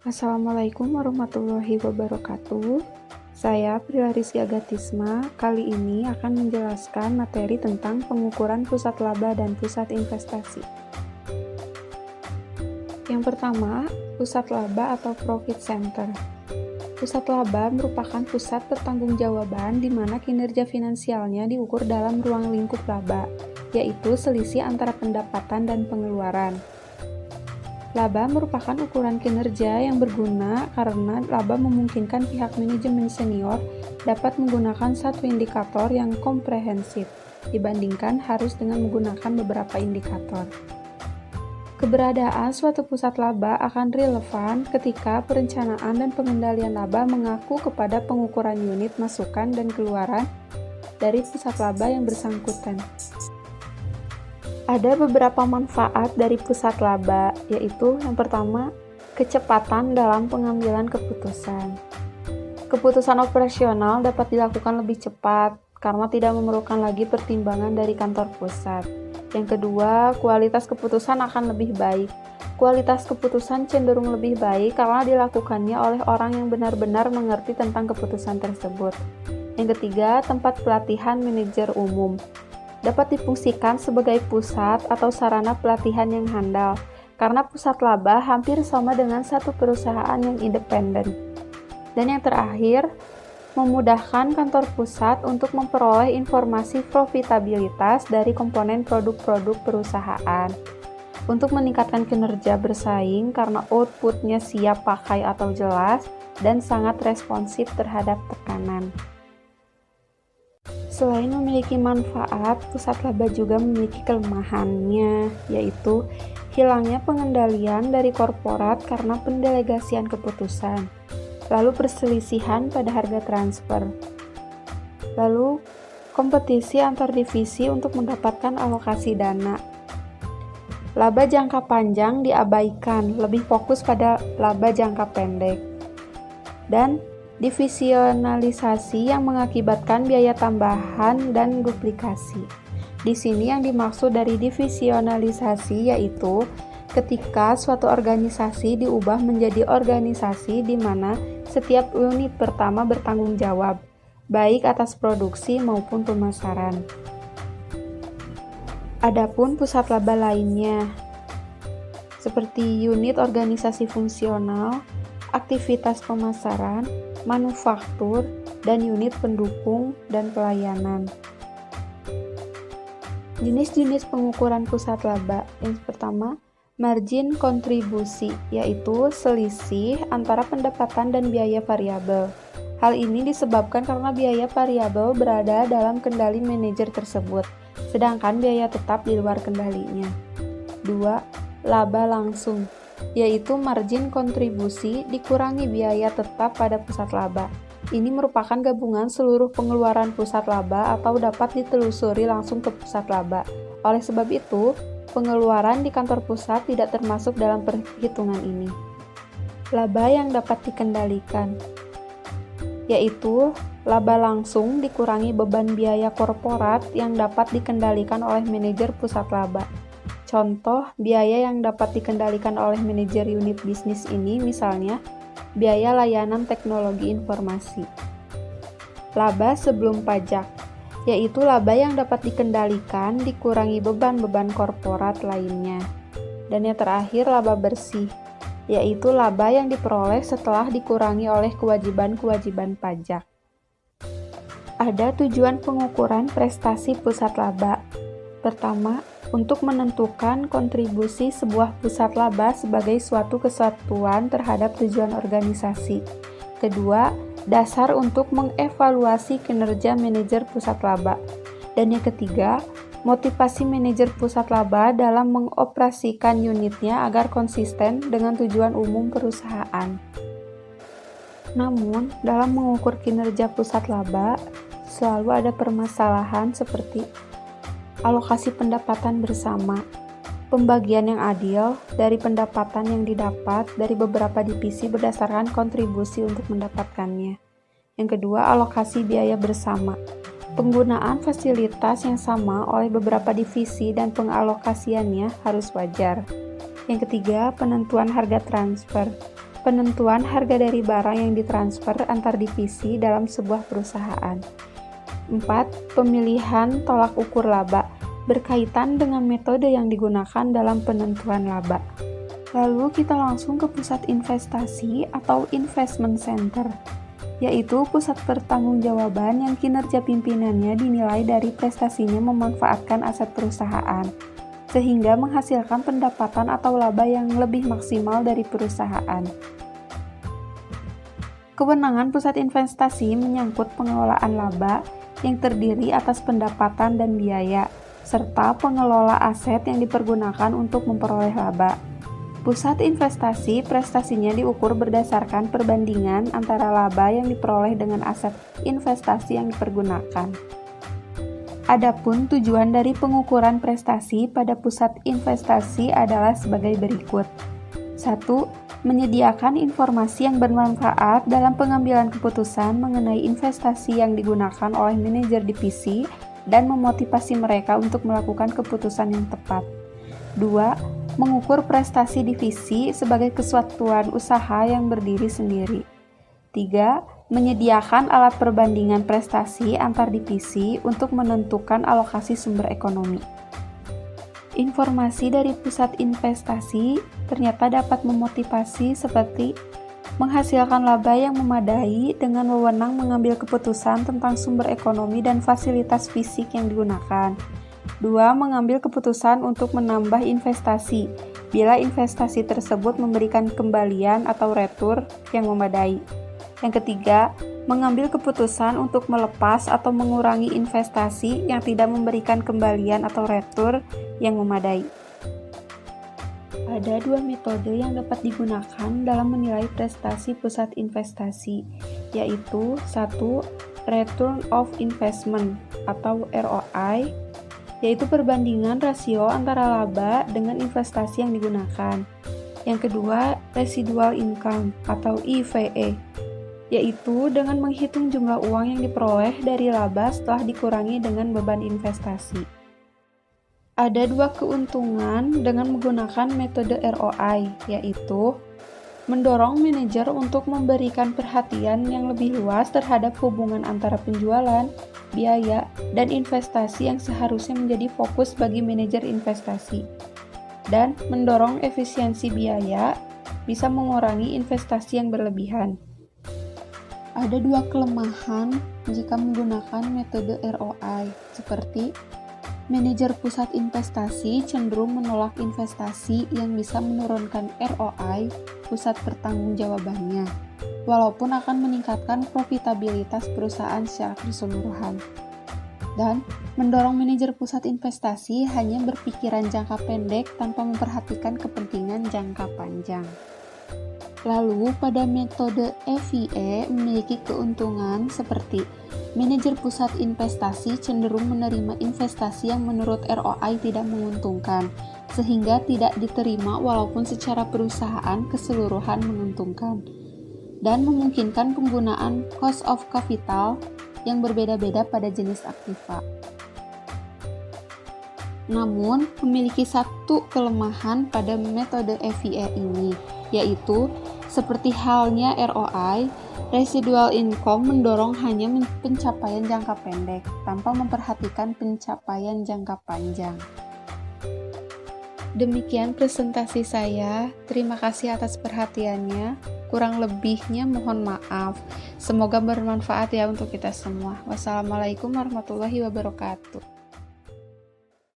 Assalamualaikum warahmatullahi wabarakatuh. Saya Prilarisya Agatisma. Kali ini akan menjelaskan materi tentang pengukuran pusat laba dan pusat investasi. Yang pertama, pusat laba atau profit center. Pusat laba merupakan pusat pertanggungjawaban di mana kinerja finansialnya diukur dalam ruang lingkup laba, yaitu selisih antara pendapatan dan pengeluaran. Laba merupakan ukuran kinerja yang berguna karena laba memungkinkan pihak manajemen senior dapat menggunakan satu indikator yang komprehensif dibandingkan harus dengan menggunakan beberapa indikator. Keberadaan suatu pusat laba akan relevan ketika perencanaan dan pengendalian laba mengacu kepada pengukuran unit masukan dan keluaran dari pusat laba yang bersangkutan. Ada beberapa manfaat dari pusat laba, yaitu yang pertama, kecepatan dalam pengambilan keputusan. Keputusan operasional dapat dilakukan lebih cepat karena tidak memerlukan lagi pertimbangan dari kantor pusat. Yang kedua, kualitas keputusan akan lebih baik. Kualitas keputusan cenderung lebih baik karena dilakukannya oleh orang yang benar-benar mengerti tentang keputusan tersebut. Yang ketiga, tempat pelatihan manajer umum dapat difungsikan sebagai pusat atau sarana pelatihan yang handal, karena pusat laba hampir sama dengan satu perusahaan yang independen. Dan yang terakhir, memudahkan kantor pusat untuk memperoleh informasi profitabilitas dari komponen produk-produk perusahaan. Untuk meningkatkan kinerja bersaing karena outputnya siap pakai atau jelas dan sangat responsif terhadap tekanan. Selain memiliki manfaat, pusat laba juga memiliki kelemahannya, yaitu hilangnya pengendalian dari korporat karena pendelegasian keputusan, lalu perselisihan pada harga transfer, lalu kompetisi antar divisi untuk mendapatkan alokasi dana. Laba jangka panjang diabaikan, lebih fokus pada laba jangka pendek. Dan divisionalisasi yang mengakibatkan biaya tambahan dan duplikasi. Di sini yang dimaksud dari divisionalisasi yaitu ketika suatu organisasi diubah menjadi organisasi di mana setiap unit pertama bertanggung jawab, baik atas produksi maupun pemasaran. Adapun pusat laba lainnya, seperti unit organisasi fungsional, aktivitas pemasaran, manufaktur, dan unit pendukung dan pelayanan. Jenis-jenis pengukuran pusat laba. Yang pertama, margin kontribusi, yaitu selisih antara pendapatan dan biaya variabel. Hal ini disebabkan karena biaya variabel berada dalam kendali manajer tersebut, sedangkan biaya tetap di luar kendalinya. 2. Laba langsung, yaitu margin kontribusi dikurangi biaya tetap pada pusat laba. Ini merupakan gabungan seluruh pengeluaran pusat laba atau dapat ditelusuri langsung ke pusat laba. Oleh sebab itu, pengeluaran di kantor pusat tidak termasuk dalam perhitungan ini. Laba yang dapat dikendalikan, yaitu laba langsung dikurangi beban biaya korporat yang dapat dikendalikan oleh manajer pusat laba. Contoh biaya yang dapat dikendalikan oleh manajer unit bisnis ini misalnya biaya layanan teknologi informasi. Laba sebelum pajak, yaitu laba yang dapat dikendalikan dikurangi beban-beban korporat lainnya. Dan yang terakhir laba bersih, yaitu laba yang diperoleh setelah dikurangi oleh kewajiban-kewajiban pajak. Ada tujuan pengukuran prestasi pusat laba. Pertama, untuk menentukan kontribusi sebuah pusat laba sebagai suatu kesatuan terhadap tujuan organisasi. Kedua, dasar untuk mengevaluasi kinerja manajer pusat laba. Dan yang ketiga, motivasi manajer pusat laba dalam mengoperasikan unitnya agar konsisten dengan tujuan umum perusahaan. Namun, dalam mengukur kinerja pusat laba, selalu ada permasalahan seperti alokasi pendapatan bersama, pembagian yang adil dari pendapatan yang didapat dari beberapa divisi berdasarkan kontribusi untuk mendapatkannya. Yang kedua, alokasi biaya bersama, penggunaan fasilitas yang sama oleh beberapa divisi dan pengalokasiannya harus wajar. Yang ketiga, penentuan harga transfer. penentuan harga dari barang yang ditransfer antar divisi dalam sebuah perusahaan. 4. Pemilihan tolak ukur laba berkaitan dengan metode yang digunakan dalam penentuan laba. Lalu kita langsung ke pusat investasi atau investment center, yaitu pusat pertanggungjawaban yang kinerja pimpinannya dinilai dari prestasinya memanfaatkan aset perusahaan, sehingga menghasilkan pendapatan atau laba yang lebih maksimal dari perusahaan. Kewenangan pusat investasi menyangkut pengelolaan laba yang terdiri atas pendapatan dan biaya, serta pengelola aset yang dipergunakan untuk memperoleh laba. Pusat investasi prestasinya diukur berdasarkan perbandingan antara laba yang diperoleh dengan aset investasi yang dipergunakan. Adapun tujuan dari pengukuran prestasi pada pusat investasi adalah sebagai berikut. 1. Menyediakan informasi yang bermanfaat dalam pengambilan keputusan mengenai investasi yang digunakan oleh manajer divisi dan memotivasi mereka untuk melakukan keputusan yang tepat. 2. Mengukur prestasi divisi sebagai kesatuan usaha yang berdiri sendiri. 3. Menyediakan alat perbandingan prestasi antar divisi untuk menentukan alokasi sumber ekonomi. Informasi dari pusat investasi ternyata dapat memotivasi seperti menghasilkan laba yang memadai dengan wewenang mengambil keputusan tentang sumber ekonomi dan fasilitas fisik yang digunakan. 2. Mengambil keputusan untuk menambah investasi bila investasi tersebut memberikan kembalian atau retur yang memadai. Yang ketiga, mengambil keputusan untuk melepas atau mengurangi investasi yang tidak memberikan kembalian atau retur yang memadai. Ada 2 metode yang dapat digunakan dalam menilai prestasi pusat investasi, yaitu 1. Return of Investment atau ROI, yaitu perbandingan rasio antara laba dengan investasi yang digunakan. Yang kedua, residual income atau EVA, yaitu dengan menghitung jumlah uang yang diperoleh dari laba setelah dikurangi dengan beban investasi. Ada 2 keuntungan dengan menggunakan metode ROI, yaitu mendorong manajer untuk memberikan perhatian yang lebih luas terhadap hubungan antara penjualan, biaya, dan investasi yang seharusnya menjadi fokus bagi manajer investasi. Dan mendorong efisiensi biaya, bisa mengurangi investasi yang berlebihan. Ada 2 kelemahan jika menggunakan metode ROI, seperti manajer pusat investasi cenderung menolak investasi yang bisa menurunkan ROI pusat pertanggungjawabannya, walaupun akan meningkatkan profitabilitas perusahaan secara keseluruhan. Dan mendorong manajer pusat investasi hanya berpikiran jangka pendek tanpa memperhatikan kepentingan jangka panjang. Lalu, pada metode EVA memiliki keuntungan seperti manajer pusat investasi cenderung menerima investasi yang menurut ROI tidak menguntungkan, sehingga tidak diterima walaupun secara perusahaan keseluruhan menguntungkan, dan memungkinkan penggunaan cost of capital yang berbeda-beda pada jenis aktiva. Namun, memiliki satu kelemahan pada metode EVA ini, yaitu seperti halnya ROI, residual income mendorong hanya pencapaian jangka pendek tanpa memperhatikan pencapaian jangka panjang. Demikian presentasi saya. Terima kasih atas perhatiannya. Kurang lebihnya mohon maaf. Semoga bermanfaat ya untuk kita semua. Wassalamualaikum warahmatullahi wabarakatuh.